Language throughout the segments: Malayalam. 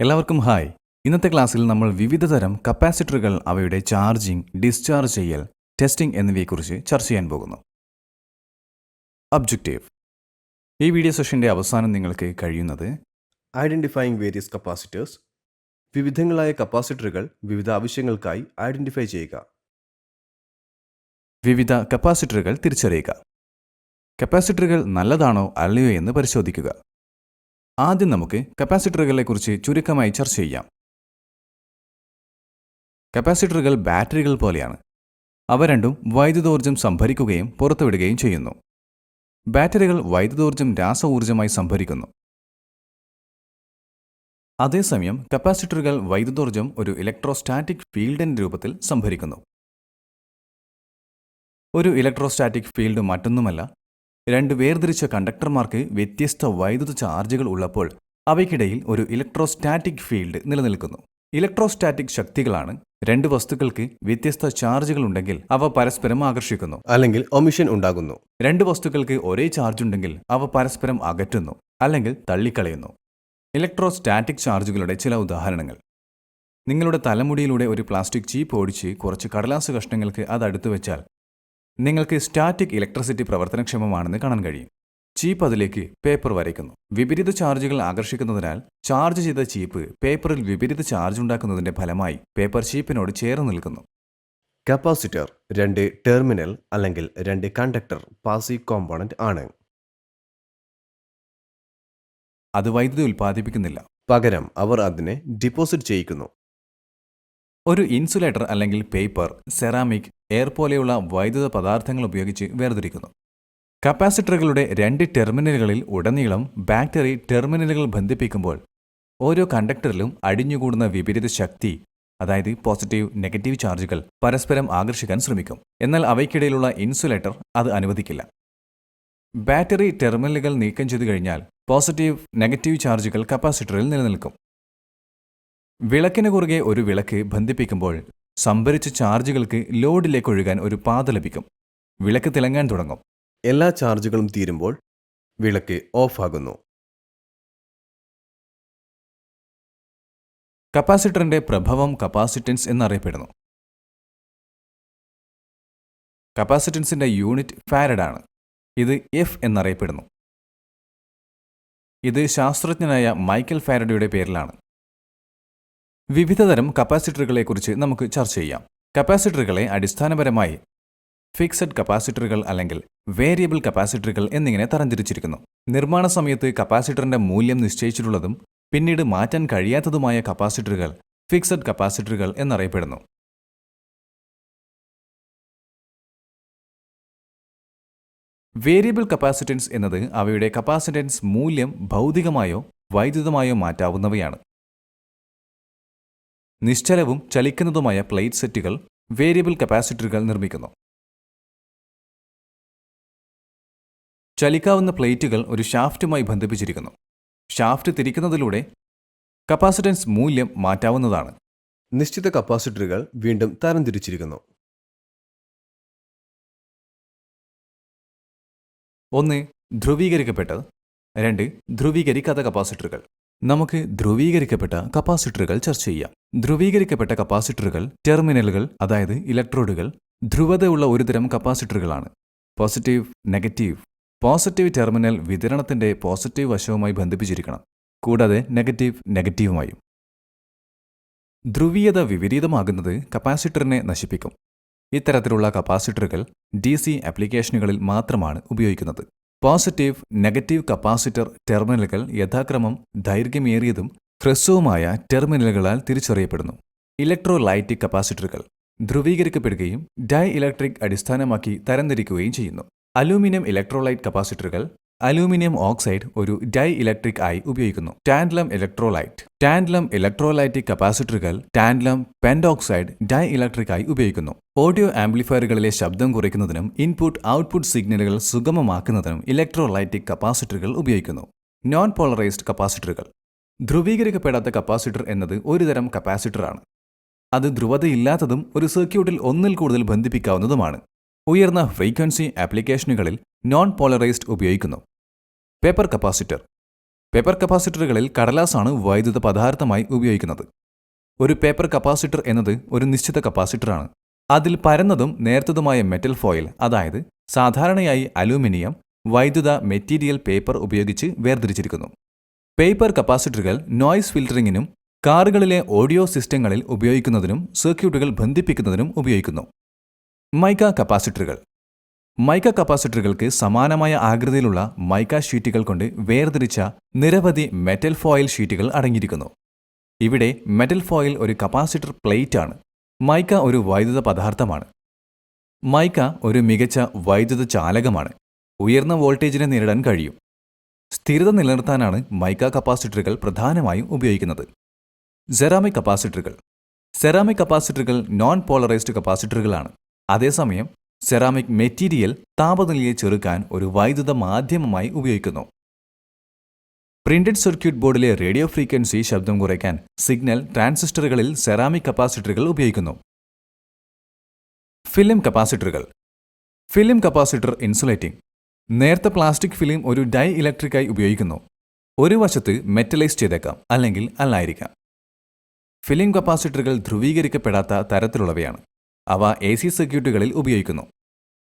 എല്ലാവർക്കും ഹായ്. ഇന്നത്തെ ക്ലാസ്സിൽ നമ്മൾ വിവിധതരം കപ്പാസിറ്ററുകൾ, അവയുടെ ചാർജിംഗ്, ഡിസ്ചാർജ് ചെയ്യൽ, ടെസ്റ്റിംഗ് എന്നിവയെക്കുറിച്ച് ചർച്ച ചെയ്യാൻ പോകുന്നു. ഒബ്ജക്റ്റീവ്: ഈ വീഡിയോ സെഷന്റെ അവസാനം നിങ്ങൾക്ക് കഴിയുന്നത് ഐഡന്റിഫൈയിങ് വേരിയസ് കപ്പാസിറ്റേഴ്സ്, വിവിധങ്ങളായ കപ്പാസിറ്ററുകൾ വിവിധ ആവശ്യങ്ങൾക്കായി ഐഡന്റിഫൈ ചെയ്യുക. വിവിധ കപ്പാസിറ്ററുകൾ തിരിച്ചറിയുക. കപ്പാസിറ്ററുകൾ നല്ലതാണോ അല്ലയോ എന്ന് പരിശോധിക്കുക. ആദ്യം നമുക്ക് കപ്പാസിറ്ററുകളെക്കുറിച്ച് ചുരുക്കമായി ചർച്ച ചെയ്യാം. കപ്പാസിറ്ററുകൾ ബാറ്ററികൾ പോലെയാണ്. അവ രണ്ടും വൈദ്യുതോർജ്ജം സംഭരിക്കുകയും പുറത്തുവിടുകയും ചെയ്യുന്നു. ബാറ്ററികൾ വൈദ്യുതോർജ്ജം രാസ-ഊർജ്ജമായി സംഭരിക്കുന്നു. അതേസമയം കപ്പാസിറ്ററുകൾ വൈദ്യുതോർജ്ജം ഒരു ഇലക്ട്രോസ്റ്റാറ്റിക് ഫീൽഡിന്റെ രൂപത്തിൽ സംഭരിക്കുന്നു. ഒരു ഇലക്ട്രോസ്റ്റാറ്റിക് ഫീൽഡ് മറ്റൊന്നുമല്ല, രണ്ട് വേർതിരിച്ച കണ്ടക്ടർമാർക്ക് വ്യത്യസ്ത വൈദ്യുത ചാർജുകൾ ഉള്ളപ്പോൾ അവയ്ക്കിടയിൽ ഒരു ഇലക്ട്രോസ്റ്റാറ്റിക് ഫീൽഡ് നിലനിൽക്കുന്നു. ഇലക്ട്രോസ്റ്റാറ്റിക് ശക്തികളാണ്. രണ്ട് വസ്തുക്കൾക്ക് വ്യത്യസ്ത ചാർജുകൾ ഉണ്ടെങ്കിൽ അവ പരസ്പരം ആകർഷിക്കുന്നു, അല്ലെങ്കിൽ ഒമിഷൻ ഉണ്ടാകുന്നു. രണ്ട് വസ്തുക്കൾക്ക് ഒരേ ചാർജ് ഉണ്ടെങ്കിൽ അവ പരസ്പരം അകറ്റുന്നു, അല്ലെങ്കിൽ തള്ളിക്കളയുന്നു. ഇലക്ട്രോസ്റ്റാറ്റിക് ചാർജുകളുടെ ചില ഉദാഹരണങ്ങൾ: നിങ്ങളുടെ തലമുടിയിലൂടെ ഒരു പ്ലാസ്റ്റിക് ചീപ്പ് ഓടിച്ച് കുറച്ച് കടലാസ് കഷ്ണങ്ങൾക്ക് അത് അടുത്തു വെച്ചാൽ നിങ്ങൾക്ക് സ്റ്റാറ്റിക് ഇലക്ട്രിസിറ്റി പ്രവർത്തനക്ഷമമാണെന്ന് കാണാൻ കഴിയും. ചീപ്പ് അതിലേക്ക് പേപ്പർ വരയ്ക്കുന്നു. വിപരീത ചാർജുകൾ ആകർഷിക്കുന്നതിനാൽ ചാർജ് ചെയ്ത ചീപ്പ് പേപ്പറിൽ വിപരീത ചാർജ് ഉണ്ടാക്കുന്നതിന്റെ ഫലമായി പേപ്പർ ചീപ്പിനോട് ചേർന്ന് നിൽക്കുന്നു. കപ്പാസിറ്റർ രണ്ട് ടെർമിനൽ അല്ലെങ്കിൽ രണ്ട് കണ്ടക്ടർ പാസീവ് കോമ്പോണന്റ് ആണ്. അത് വൈദ്യുതി ഉൽപ്പാദിപ്പിക്കുന്നില്ല, പകരം അവർ അതിനെ ഡിപ്പോസിറ്റ് ചെയ്യിക്കുന്നു. ഒരു ഇൻസുലേറ്റർ അല്ലെങ്കിൽ പേപ്പർ, സെറാമിക്, എയർ പോലെയുള്ള വൈദ്യുത പദാർത്ഥങ്ങൾ ഉപയോഗിച്ച് വേർതിരിക്കുന്നു. കപ്പാസിറ്ററുകളുടെ രണ്ട് ടെർമിനലുകളിൽ ഉടനീളം ബാറ്ററി ടെർമിനലുകൾ ബന്ധിപ്പിക്കുമ്പോൾ ഓരോ കണ്ടക്ടറിലും അടിഞ്ഞുകൂടുന്ന വിപരീത ശക്തി, അതായത് പോസിറ്റീവ്, നെഗറ്റീവ് ചാർജുകൾ പരസ്പരം ആകർഷിക്കാൻ ശ്രമിക്കും. എന്നാൽ അവയ്ക്കിടയിലുള്ള ഇൻസുലേറ്റർ അത് അനുവദിക്കില്ല. ബാറ്ററി ടെർമിനലുകൾ നീക്കം ചെയ്തു കഴിഞ്ഞാൽ പോസിറ്റീവ്, നെഗറ്റീവ് ചാർജുകൾ കപ്പാസിറ്ററിൽ നിലനിൽക്കും. വിളക്കിന് കുറുകെ ഒരു വിളക്ക് ബന്ധിപ്പിക്കുമ്പോൾ സംഭരിച്ച ചാർജുകൾക്ക് ലോഡിലേക്ക് ഒഴുകാൻ ഒരു പാത ലഭിക്കും. വിളക്ക് തിളങ്ങാൻ തുടങ്ങും. എല്ലാ ചാർജുകളും തീരുമ്പോൾ വിളക്ക് ഓഫ് ആകുന്നു. കപ്പാസിറ്ററിന്റെ പ്രഭവം കപ്പാസിറ്റൻസ് എന്നറിയപ്പെടുന്നു. കപ്പാസിറ്റൻസിന്റെ യൂണിറ്റ് ഫാരഡാണ്. ഇത് എഫ് എന്നറിയപ്പെടുന്നു. ഇത് ശാസ്ത്രജ്ഞനായ മൈക്കൽ ഫാരഡയുടെ പേരിലാണ്. വിവിധതരം കപ്പാസിറ്ററുകളെക്കുറിച്ച് നമുക്ക് ചർച്ച ചെയ്യാം. കപ്പാസിറ്ററുകളെ അടിസ്ഥാനപരമായി ഫിക്സഡ് കപ്പാസിറ്ററുകൾ അല്ലെങ്കിൽ വേരിയബിൾ കപ്പാസിറ്ററുകൾ എന്നിങ്ങനെ തരംതിരിച്ചിരിക്കുന്നു. നിർമ്മാണ സമയത്ത് കപ്പാസിറ്ററിന്റെ മൂല്യം നിശ്ചയിച്ചിട്ടുള്ളതും പിന്നീട് മാറ്റാൻ കഴിയാത്തതുമായ കപ്പാസിറ്ററുകൾ ഫിക്സഡ് കപ്പാസിറ്ററുകൾ എന്നറിയപ്പെടുന്നു. വേരിയബിൾ കപ്പാസിറ്റൻസ് എന്നത് അവയുടെ കപ്പാസിറ്റൻസ് മൂല്യം ഭൗതികമായോ വൈദ്യുതമായോ മാറ്റാവുന്നവയാണ്. നിശ്ചലവും ചലിക്കുന്നതുമായ പ്ലേറ്റ് സെറ്റുകൾ വേരിയബിൾ കപ്പാസിറ്ററുകൾ നിർമ്മിക്കുന്നു. ചലിക്കാവുന്ന പ്ലേറ്റുകൾ ഒരു ഷാഫ്റ്റുമായി ബന്ധിപ്പിച്ചിരിക്കുന്നു. ഷാഫ്റ്റ് തിരിക്കുന്നതിലൂടെ കപ്പാസിറ്റൻസ് മൂല്യം മാറ്റാവുന്നതാണ്. നിശ്ചിത കപ്പാസിറ്ററുകൾ വീണ്ടും തരംതിരിച്ചിരിക്കുന്നു. 1. ധ്രുവീകരിക്കപ്പെട്ടത്. 2. ധ്രുവീകരിക്കാത്ത കപ്പാസിറ്ററുകൾ. നമുക്ക് ധ്രുവീകരിക്കപ്പെട്ട കപ്പാസിറ്ററുകൾ ചർച്ച ചെയ്യാം. ധ്രുവീകരിക്കപ്പെട്ട കപ്പാസിറ്ററുകൾ ടെർമിനലുകൾ, അതായത് ഇലക്ട്രോഡുകൾ, ധ്രുവതയുള്ള ഒരുതരം കപ്പാസിറ്ററുകളാണ്. Positive, negative. പോസിറ്റീവ് ടെർമിനൽ വിതരണത്തിന്റെ പോസിറ്റീവ് വശവുമായി ബന്ധിപ്പിച്ചിരിക്കണം, കൂടാതെ നെഗറ്റീവ് നെഗറ്റീവുമായും. ധ്രുവീയത വിപരീതമാകുന്നത് കപ്പാസിറ്ററിനെ നശിപ്പിക്കും. ഇത്തരത്തിലുള്ള കപ്പാസിറ്ററുകൾ DC ആപ്ലിക്കേഷനുകളിൽ മാത്രമാണ് ഉപയോഗിക്കുന്നത്. പോസിറ്റീവ്, നെഗറ്റീവ് കപ്പാസിറ്റർ ടെർമിനലുകൾ യഥാക്രമം ദൈർഘ്യമേറിയതും ഹ്രസ്വവുമായ ടെർമിനലുകളാൽ തിരിച്ചറിയപ്പെടുന്നു. ഇലക്ട്രോലൈറ്റിക് കപ്പാസിറ്ററുകൾ ധ്രുവീകരിക്കപ്പെടുകയും ഡൈ ഇലക്ട്രിക് അടിസ്ഥാനമാക്കി തരംതിരിക്കുകയും ചെയ്യുന്നു. അലൂമിനിയം ഇലക്ട്രോലൈറ്റ് കപ്പാസിറ്ററുകൾ അലൂമിനിയം ഓക്സൈഡ് ഒരു ഡൈ ഇലക്ട്രിക് ആയി ഉപയോഗിക്കുന്നു. ടാൻഡലം ഇലക്ട്രോലൈറ്റ്. ടാൻഡലം ഇലക്ട്രോലൈറ്റിക് കപ്പാസിറ്ററുകൾ ടാൻഡലം പെൻഡോക്സൈഡ് ഡൈ ഇലക്ട്രിക് ആയി ഉപയോഗിക്കുന്നു. ഓഡിയോ ആംപ്ലിഫയറുകളിലെ ശബ്ദം കുറയ്ക്കുന്നതിനും ഇൻപുട്ട് ഔട്ട്പുട്ട് സിഗ്നലുകൾ സുഗമമാക്കുന്നതിനും ഇലക്ട്രോലൈറ്റിക് കപ്പാസിറ്ററുകൾ ഉപയോഗിക്കുന്നു. നോൺ പോളറൈസ്ഡ് കപ്പാസിറ്ററുകൾ. ധ്രുവീകരിക്കപ്പെടാത്ത കപ്പാസിറ്റർ എന്നത് ഒരുതരം കപ്പാസിറ്ററാണ്. അത് ധ്രുവതയില്ലാത്തതും ഒരു സർക്യൂട്ടിൽ ഒന്നിൽ കൂടുതൽ ബന്ധിപ്പിക്കാവുന്നതുമാണ്. ഉയർന്ന ഫ്രീക്വൻസി ആപ്ലിക്കേഷനുകളിൽ നോൺ പോളറൈസ്ഡ് ഉപയോഗിക്കുന്നു. Paper capacitor. പേപ്പർ കപ്പാസിറ്ററുകളിൽ കടലാസാണ് വൈദ്യുത പദാർത്ഥമായി ഉപയോഗിക്കുന്നത്. ഒരു പേപ്പർ കപ്പാസിറ്റർ എന്നത് ഒരു നിശ്ചിത കപ്പാസിറ്ററാണ്. അതിൽ പരന്നതും നേർത്തതുമായ മെറ്റൽ ഫോയിൽ, അതായത് സാധാരണയായി അലൂമിനിയം, വൈദ്യുത മെറ്റീരിയൽ പേപ്പർ ഉപയോഗിച്ച് വേർതിരിച്ചിരിക്കുന്നു. പേപ്പർ കപ്പാസിറ്ററുകൾ നോയ്സ് ഫിൽട്ടറിങ്ങിനും കാറുകളിലെ ഓഡിയോ സിസ്റ്റങ്ങളിൽ ഉപയോഗിക്കുന്നതിനും സർക്യൂട്ടുകൾ ബന്ധിപ്പിക്കുന്നതിനും ഉപയോഗിക്കുന്നു. മൈക്ക കപ്പാസിറ്ററുകൾ. മൈക്ക കപ്പാസിറ്ററുകൾക്ക് സമാനമായ ആകൃതിയിലുള്ള മൈക്ക ഷീറ്റുകൾ കൊണ്ട് വേർതിരിച്ച നിരവധി മെറ്റൽ ഫോയിൽ ഷീറ്റുകൾ അടങ്ങിയിരിക്കുന്നു. ഇവിടെ മെറ്റൽ ഫോയിൽ ഒരു കപ്പാസിറ്റർ പ്ലേറ്റ് ആണ്. മൈക്ക ഒരു വൈദ്യുത പദാർത്ഥമാണ്. മൈക്ക ഒരു മികച്ച വൈദ്യുത ചാലകമാണ്. ഉയർന്ന വോൾട്ടേജിനെ നേരിടാൻ കഴിയും. സ്ഥിരത നിലനിർത്താനാണ് മൈക്ക കപ്പാസിറ്ററുകൾ പ്രധാനമായും ഉപയോഗിക്കുന്നത്. സെറാമിക് കപ്പാസിറ്ററുകൾ. സെറാമിക് കപ്പാസിറ്ററുകൾ നോൺ പോളറൈസ്ഡ് കപ്പാസിറ്ററുകളാണ്. അതേസമയം സെറാമിക് മെറ്റീരിയൽ താപനിലയെ ചെറുക്കാൻ ഒരു വൈദ്യുത മാധ്യമമായി ഉപയോഗിക്കുന്നു. പ്രിന്റഡ് സർക്യൂട്ട് ബോർഡിലെ റേഡിയോ ഫ്രീക്വൻസി ശബ്ദം കുറയ്ക്കാൻ സിഗ്നൽ ട്രാൻസിസ്റ്ററുകളിൽ സെറാമിക് കപ്പാസിറ്ററുകൾ ഉപയോഗിക്കുന്നു. ഫിലിം കപ്പാസിറ്ററുകൾ. Film capacitor insulating. നേർത്ത പ്ലാസ്റ്റിക് ഫിലിം ഒരു ഡൈ ഇലക്ട്രിക്കായി ഉപയോഗിക്കുന്നു. ഒരു വശത്ത് മെറ്റലൈസ് ചെയ്തേക്കാം, അല്ലെങ്കിൽ അല്ലായിരിക്കാം. ഫിലിം കപ്പാസിറ്ററുകൾ ധ്രുവീകരിക്കപ്പെടാത്ത തരത്തിലുള്ളവയാണ്. അവ AC സർക്യൂട്ടുകളിൽ ഉപയോഗിക്കുന്നു.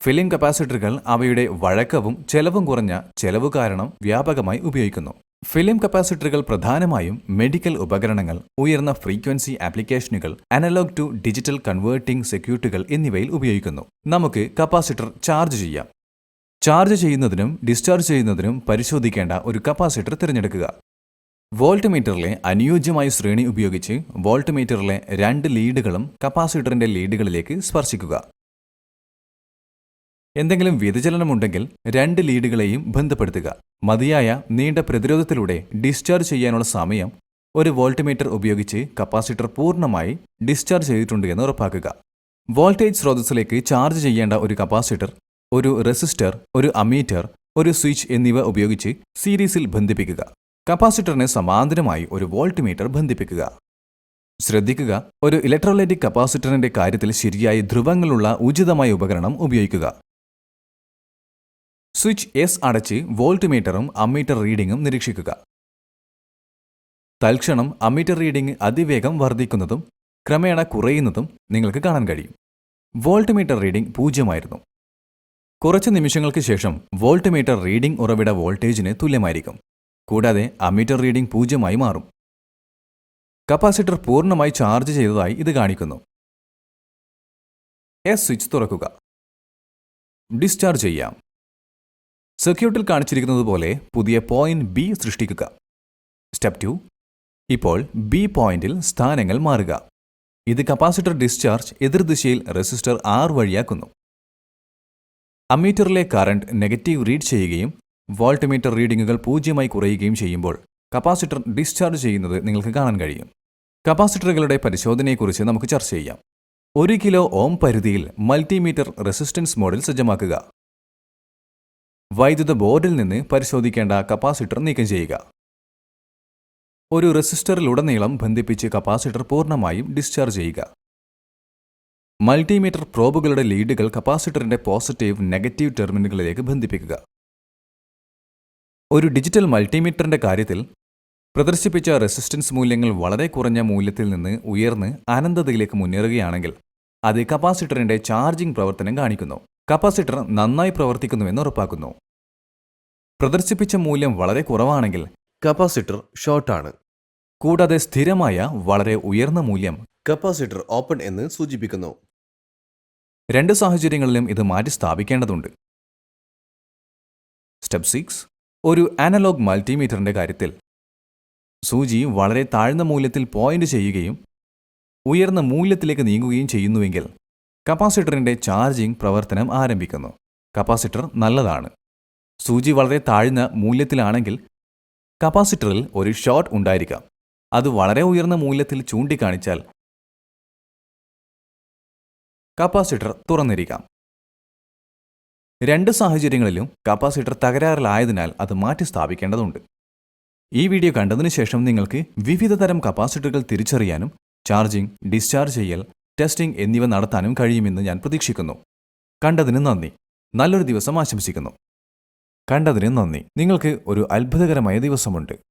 ഫിലിം കപ്പാസിറ്ററുകൾ അവയുടെ വഴക്കവും ചെലവും കുറഞ്ഞ ചെലവ് കാരണം വ്യാപകമായി ഉപയോഗിക്കുന്നു. ഫിലിം കപ്പാസിറ്ററുകൾ പ്രധാനമായും മെഡിക്കൽ ഉപകരണങ്ങൾ, ഉയർന്ന ഫ്രീക്വൻസി ആപ്ലിക്കേഷനുകൾ, അനലോഗ് ടു ഡിജിറ്റൽ കൺവേർട്ടിംഗ് സർക്യൂട്ടുകൾ എന്നിവയിൽ ഉപയോഗിക്കുന്നു. നമുക്ക് കപ്പാസിറ്റർ ചാർജ് ചെയ്യാം. ചാർജ് ചെയ്യുന്നതിനും ഡിസ്ചാർജ് ചെയ്യുന്നതിനും പരിശോധിക്കേണ്ട ഒരു കപ്പാസിറ്റർ തിരഞ്ഞെടുക്കുക. വോൾട്ട് മീറ്ററിലെ അനുയോജ്യമായ ശ്രേണി ഉപയോഗിച്ച് വോൾട്ട് മീറ്ററിലെ 2 ലീഡുകളും കപ്പാസിറ്ററിന്റെ ലീഡുകളിലേക്ക് സ്പർശിക്കുക. എന്തെങ്കിലും വ്യതിചലനമുണ്ടെങ്കിൽ 2 ലീഡുകളെയും ബന്ധപ്പെടുത്തുക. മതിയായ നീണ്ട പ്രതിരോധത്തിലൂടെ ഡിസ്ചാർജ് ചെയ്യാനുള്ള സമയം ഒരു വോൾട്ട് മീറ്റർ ഉപയോഗിച്ച് കപ്പാസിറ്റർ പൂർണ്ണമായി ഡിസ്ചാർജ് ചെയ്തിട്ടുണ്ട് എന്ന് ഉറപ്പാക്കുക. വോൾട്ടേജ് സ്രോതസ്സിലേക്ക് ചാർജ് ചെയ്യേണ്ട ഒരു കപ്പാസിറ്റർ, ഒരു റെസിസ്റ്റർ, ഒരു അമ്മീറ്റർ, ഒരു സ്വിച്ച് എന്നിവ ഉപയോഗിച്ച് സീരീസിൽ ബന്ധിപ്പിക്കുക. കപ്പാസിറ്ററിന് സമാന്തരമായി ഒരു വോൾട്ട് മീറ്റർ ബന്ധിപ്പിക്കുക. ശ്രദ്ധിക്കുക, ഒരു ഇലക്ട്രോലൈറ്റിക് കപ്പാസിറ്ററിന്റെ കാര്യത്തിൽ ശരിയായ ധ്രുവങ്ങളുള്ള ഉചിതമായ ഉപകരണം ഉപയോഗിക്കുക. സ്വിച്ച് എസ് അടച്ച് വോൾട്ട് മീറ്ററും അമ്മീറ്റർ റീഡിംഗും നിരീക്ഷിക്കുക. തൽക്ഷണം അമ്മീറ്റർ റീഡിംഗ് അതിവേഗം വർദ്ധിക്കുന്നതും ക്രമേണ കുറയുന്നതും നിങ്ങൾക്ക് കാണാൻ കഴിയും. വോൾട്ട് മീറ്റർ റീഡിംഗ് 0 ആയിരുന്നു. കുറച്ച് നിമിഷങ്ങൾക്ക് ശേഷം വോൾട്ട് മീറ്റർ റീഡിംഗ് ഉറവിട വോൾട്ടേജിന് തുല്യമായിരിക്കും. കൂടാതെ അമ്മീറ്റർ റീഡിംഗ് 0 ആയി മാറും. കപ്പാസിറ്റർ പൂർണ്ണമായി ചാർജ് ചെയ്തതായി ഇത് കാണിക്കുന്നു. എസ് സ്വിച്ച് തുറക്കുക. ഡിസ്ചാർജ് ചെയ്യാം. സർക്യൂട്ടിൽ കാണിച്ചിരിക്കുന്നതുപോലെ പുതിയ പോയിന്റ് B സൃഷ്ടിക്കുക. സ്റ്റെപ്പ് 2. ഇപ്പോൾ B പോയിന്റിൽ സ്ഥാനങ്ങൾ മാറുക. ഇത് കപ്പാസിറ്റർ ഡിസ്ചാർജ് എതിർദിശയിൽ റെസിസ്റ്റർ R വഴിയാക്കുന്നു. അമ്മീറ്ററിലെ കറന്റ് നെഗറ്റീവ് റീഡ് ചെയ്യുകയും വോൾട്ട് മീറ്റർ റീഡിംഗുകൾ 0 ആയി കുറയുകയും ചെയ്യുമ്പോൾ കപ്പാസിറ്റർ ഡിസ്ചാർജ് ചെയ്യുന്നത് നിങ്ങൾക്ക് കാണാൻ കഴിയും. കപ്പാസിറ്ററുകളുടെ പരിശോധനയെക്കുറിച്ച് നമുക്ക് ചർച്ച ചെയ്യാം. 1 കിലോ ഓം പരിധിയിൽ മൾട്ടിമീറ്റർ റെസിസ്റ്റൻസ് മോഡിൽ സജ്ജമാക്കുക. വൈദ്യുത ബോർഡിൽ നിന്ന് പരിശോധിക്കേണ്ട കപ്പാസിറ്റർ നീക്കം ചെയ്യുക. ഒരു റെസിസ്റ്ററിലുടനീളം ബന്ധിപ്പിച്ച് കപ്പാസിറ്റർ പൂർണ്ണമായും ഡിസ്ചാർജ് ചെയ്യുക. മൾട്ടിമീറ്റർ പ്രോബുകളുടെ ലീഡുകൾ കപ്പാസിറ്ററിന്റെ പോസിറ്റീവ്, നെഗറ്റീവ് ടെർമിനലുകളിലേക്ക് ബന്ധിപ്പിക്കുക. ഒരു ഡിജിറ്റൽ മൾട്ടിമീറ്ററിന്റെ കാര്യത്തിൽ പ്രദർശിപ്പിച്ച റെസിസ്റ്റൻസ് മൂല്യങ്ങൾ വളരെ കുറഞ്ഞ മൂല്യത്തിൽ നിന്ന് ഉയർന്ന് അനന്തതയിലേക്ക് മുന്നേറുകയാണെങ്കിൽ അത് കപ്പാസിറ്ററിന്റെ ചാർജിംഗ് പ്രവർത്തനം കാണിക്കുന്നു. കപ്പാസിറ്റർ നന്നായി പ്രവർത്തിക്കുന്നുവെന്ന് ഉറപ്പാക്കുന്നു. പ്രദർശിപ്പിച്ച മൂല്യം വളരെ കുറവാണെങ്കിൽ കപ്പാസിറ്റർ ഷോർട്ടാണ്. കൂടാതെ സ്ഥിരമായ വളരെ ഉയർന്ന മൂല്യം കപ്പാസിറ്റർ ഓപ്പൺ എന്ന് സൂചിപ്പിക്കുന്നു. 2 സാഹചര്യങ്ങളിലും ഇത് മാറ്റി സ്ഥാപിക്കേണ്ടതുണ്ട്. സ്റ്റെപ്പ് 6. ഒരു അനലോഗ് മൾട്ടിമീറ്ററിന്റെ കാര്യത്തിൽ സൂചി വളരെ താഴ്ന്ന മൂല്യത്തിൽ പോയിന്റ് ചെയ്യുകയും ഉയർന്ന മൂല്യത്തിലേക്ക് നീങ്ങുകയും ചെയ്യുന്നുവെങ്കിൽ കപ്പാസിറ്ററിന്റെ ചാർജിംഗ് പ്രവർത്തനം ആരംഭിക്കുന്നു. കപ്പാസിറ്റർ നല്ലതാണ്. സൂചി വളരെ താഴ്ന്ന മൂല്യത്തിലാണെങ്കിൽ കപ്പാസിറ്ററിൽ ഒരു ഷോർട്ട് ഉണ്ടായിരിക്കാം. അത് വളരെ ഉയർന്ന മൂല്യത്തിൽ ചൂണ്ടിക്കാണിച്ചാൽ കപ്പാസിറ്റർ തുറന്നിരിക്കാം. 2 സാഹചര്യങ്ങളിലും കപ്പാസിറ്റർ തകരാറിലായതിനാൽ അത് മാറ്റി സ്ഥാപിക്കേണ്ടതുണ്ട്. ഈ വീഡിയോ കണ്ടതിനു ശേഷം നിങ്ങൾക്ക് വിവിധ തരം കപ്പാസിറ്ററുകൾ തിരിച്ചറിയാനും ചാർജിംഗ്, ഡിസ്ചാർജ് ചെയ്യൽ, ടെസ്റ്റിംഗ് എന്നിവ നടത്താനും കഴിയുമെന്ന് ഞാൻ പ്രതീക്ഷിക്കുന്നു. കണ്ടതിന് നന്ദി. നല്ലൊരു ദിവസം ആശംസിക്കുന്നു. കണ്ടതിന് നന്ദി. നിങ്ങൾക്ക് ഒരു അത്ഭുതകരമായ ദിവസമുണ്ട്.